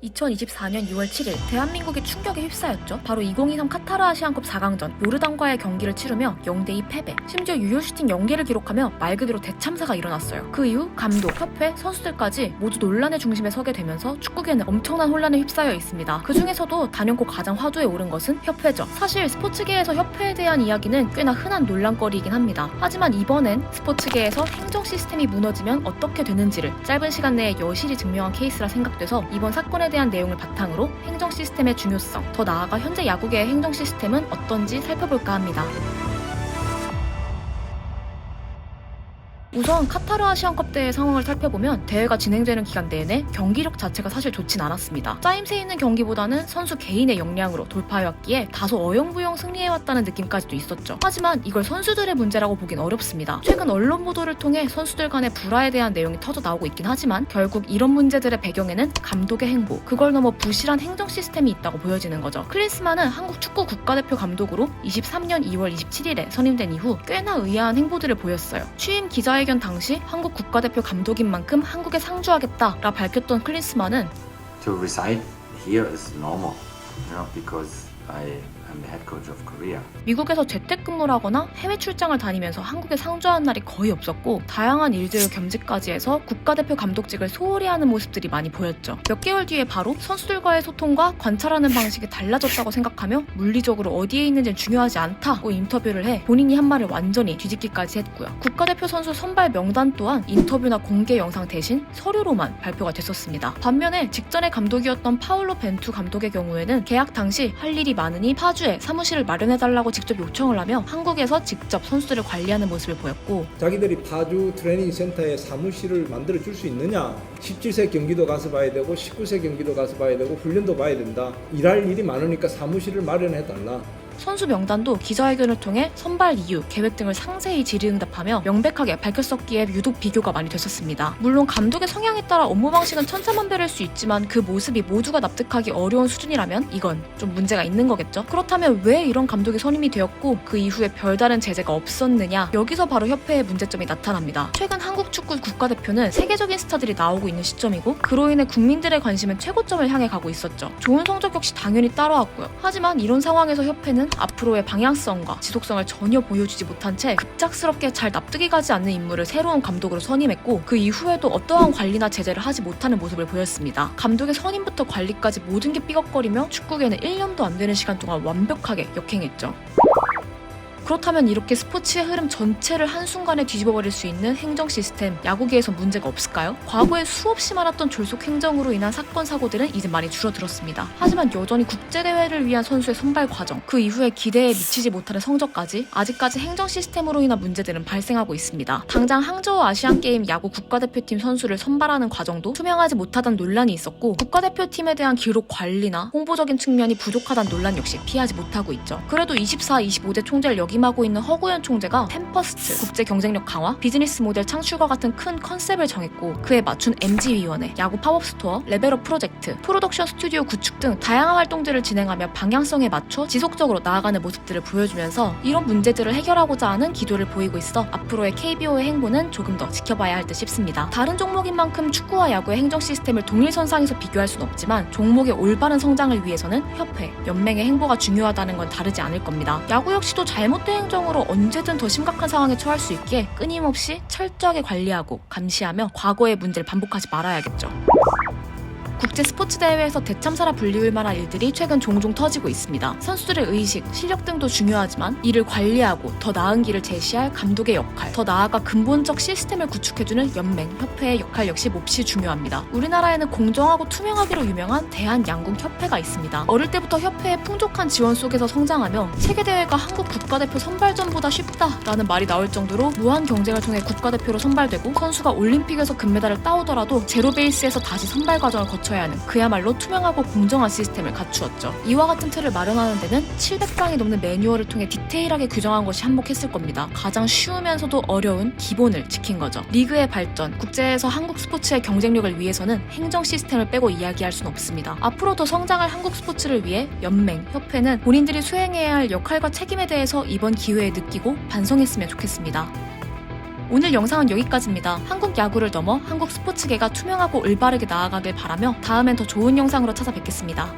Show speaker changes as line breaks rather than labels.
2024년 6월 7일 대한민국이 충격에 휩싸였죠. 바로 2023 카타르 아시안컵 4강전 요르단과의 경기를 치르며 0대2 패배, 심지어 유효 슈팅 0개를 기록하며 말 그대로 대참사가 일어났어요. 그 이후 감독, 협회, 선수들까지 모두 논란의 중심에 서게 되면서 축구계는 엄청난 혼란에 휩싸여 있습니다. 그 중에서도 단연코 가장 화두에 오른 것은 협회죠. 사실 스포츠계에서 협회에 대한 이야기는 꽤나 흔한 논란거리이긴 합니다. 하지만 이번엔 스포츠계에서 행정 시스템이 무너지면 어떻게 되는지를 짧은 시간 내에 여실히 증명한 케이스라 생각돼서 이번 사건에 대한 내용을 바탕으로 행정 시스템의 중요성, 더 나아가 현재 야구계의 행정 시스템은 어떤지 살펴볼까 합니다. 우선 카타르 아시안컵 대회 상황을 살펴보면 대회가 진행되는 기간 내내 경기력 자체가 사실 좋진 않았습니다. 짜임새 있는 경기보다는 선수 개인의 역량으로 돌파해왔기에 다소 어영부영 승리해왔다는 느낌까지도 있었죠. 하지만 이걸 선수들의 문제라고 보긴 어렵습니다. 최근 언론 보도를 통해 선수들 간의 불화에 대한 내용이 터져 나오고 있긴 하지만 결국 이런 문제들의 배경에는 감독의 행보, 그걸 넘어 부실한 행정 시스템이 있다고 보여지는 거죠. 클린스만은 한국 축구 국가대표 감독으로 23년 2월 27일에 선임된 이후 꽤나 의아한 행보들을 보였어요. 취임 기자회견 당시 한국 국가대표 감독인 만큼 한국에 상주하겠다라 밝혔던 클린스만은
To reside here is normal, because I am the head coach of Korea.
미국에서 재택근무를 하거나 해외 출장을 다니면서 한국에 상주하는 날이 거의 없었고 다양한 일들을 겸직까지 해서 국가대표 감독직을 소홀히 하는 모습들이 많이 보였죠. 몇 개월 뒤에 바로 선수들과의 소통과 관찰하는 방식이 달라졌다고 생각하며 물리적으로 어디에 있는지는 중요하지 않다고 인터뷰를 해 본인이 한 말을 완전히 뒤집기까지 했고요. 국가대표 선수 선발 명단 또한 인터뷰나 공개 영상 대신 서류로만 발표가 됐었습니다. 반면에 직전에 감독이었던 파울로 벤투 감독의 경우에는 계약 당시 할 일이 많으니 파주에 사무실을 마련해달라고 직접 요청을 하며 한국에서 직접 선수들을 관리하는 모습을 보였고,
자기들이 파주 트레이닝 센터에 사무실을 만들어 줄 수 있느냐, 17세 경기도 가서 봐야 되고 19세 경기도 가서 봐야 되고 훈련도 봐야 된다, 일할 일이 많으니까 사무실을 마련해달라.
선수 명단도 기자회견을 통해 선발 이유, 계획 등을 상세히 질의응답하며 명백하게 밝혔었기에 유독 비교가 많이 됐었습니다. 물론 감독의 성향에 따라 업무 방식은 천차만별일 수 있지만 그 모습이 모두가 납득하기 어려운 수준이라면 이건 좀 문제가 있는 거겠죠. 그렇다면 왜 이런 감독이 선임이 되었고 그 이후에 별다른 제재가 없었느냐, 여기서 바로 협회의 문제점이 나타납니다. 최근 한국 축구 국가대표는 세계적인 스타들이 나오고 있는 시점이고 그로 인해 국민들의 관심은 최고점을 향해 가고 있었죠. 좋은 성적 역시 당연히 따라왔고요. 하지만 이런 상황에서 협회는 앞으로의 방향성과 지속성을 전혀 보여주지 못한 채 급작스럽게 잘 납득이 가지 않는 인물을 새로운 감독으로 선임했고 그 이후에도 어떠한 관리나 제재를 하지 못하는 모습을 보였습니다. 감독의 선임부터 관리까지 모든 게 삐걱거리며 축구계는 1년도 안 되는 시간 동안 완벽하게 역행했죠. 그렇다면 이렇게 스포츠의 흐름 전체를 한순간에 뒤집어버릴 수 있는 행정 시스템, 야구계에서 문제가 없을까요? 과거에 수없이 많았던 졸속 행정으로 인한 사건, 사고들은 이제 많이 줄어들었습니다. 하지만 여전히 국제대회를 위한 선수의 선발 과정, 그 이후에 기대에 미치지 못하는 성적까지 아직까지 행정 시스템으로 인한 문제들은 발생하고 있습니다. 당장 항저우 아시안게임 야구 국가대표팀 선수를 선발하는 과정도 투명하지 못하다는 논란이 있었고 국가대표팀에 대한 기록 관리나 홍보적인 측면이 부족하다는 논란 역시 피하지 못하고 있죠. 그래도 24, 25대 총재를 역임하고 있는 허구현 총재가 팬퍼스트, 국제 경쟁력 강화, 비즈니스 모델 창출과 같은 큰 컨셉을 정했고 그에 맞춘 MG위원회, 야구 팝업 스토어, 레벨업 프로젝트, 프로덕션 스튜디오 구축 등 다양한 활동들을 진행하며 방향성에 맞춰 지속적으로 나아가는 모습들을 보여주면서 이런 문제들을 해결하고자 하는 기도를 보이고 있어 앞으로의 KBO의 행보는 조금 더 지켜봐야 할 듯 싶습니다. 다른 종목인 만큼 축구와 야구의 행정 시스템을 동일선상에서 비교할 수는 없지만 종목의 올바른 성장을 위해서는 협회, 연맹의 행보가 중요하다는 건 다르지 않을 겁니다. 야구 역시도 잘못된 행정으로 언제든 더 심각한 상황에 처할 수 있기에 끊임없이 철저하게 관리하고 감시하며 과거의 문제를 반복하지 말아야겠죠. 국제 스포츠 대회에서 대참사라 불리울 만한 일들이 최근 종종 터지고 있습니다. 선수들의 의식, 실력 등도 중요하지만 이를 관리하고 더 나은 길을 제시할 감독의 역할, 더 나아가 근본적 시스템을 구축해주는 연맹, 협회의 역할 역시 몹시 중요합니다. 우리나라에는 공정하고 투명하기로 유명한 대한양궁협회가 있습니다. 어릴 때부터 협회의 풍족한 지원 속에서 성장하며 세계대회가 한국 국가대표 선발전보다 쉽다라는 말이 나올 정도로 무한 경쟁을 통해 국가대표로 선발되고 선수가 올림픽에서 금메달을 따오더라도 제로 베이스에서 다시 선발 과정을 거쳐야 하는 그야말로 투명하고 공정한 시스템을 갖추었죠. 이와 같은 틀을 마련하는 데는 700장이 넘는 매뉴얼을 통해 디테일하게 규정한 것이 한몫했을 겁니다. 가장 쉬우면서도 어려운 기본을 지킨 거죠. 리그의 발전, 국제에서 한국 스포츠의 경쟁력을 위해서는 행정 시스템을 빼고 이야기할 수는 없습니다. 앞으로 더 성장할 한국 스포츠를 위해 연맹, 협회는 본인들이 수행해야 할 역할과 책임에 대해서 이번 기회에 느끼고 반성했으면 좋겠습니다. 오늘 영상은 여기까지입니다. 한국 야구를 넘어 한국 스포츠계가 투명하고 올바르게 나아가길 바라며 다음엔 더 좋은 영상으로 찾아뵙겠습니다.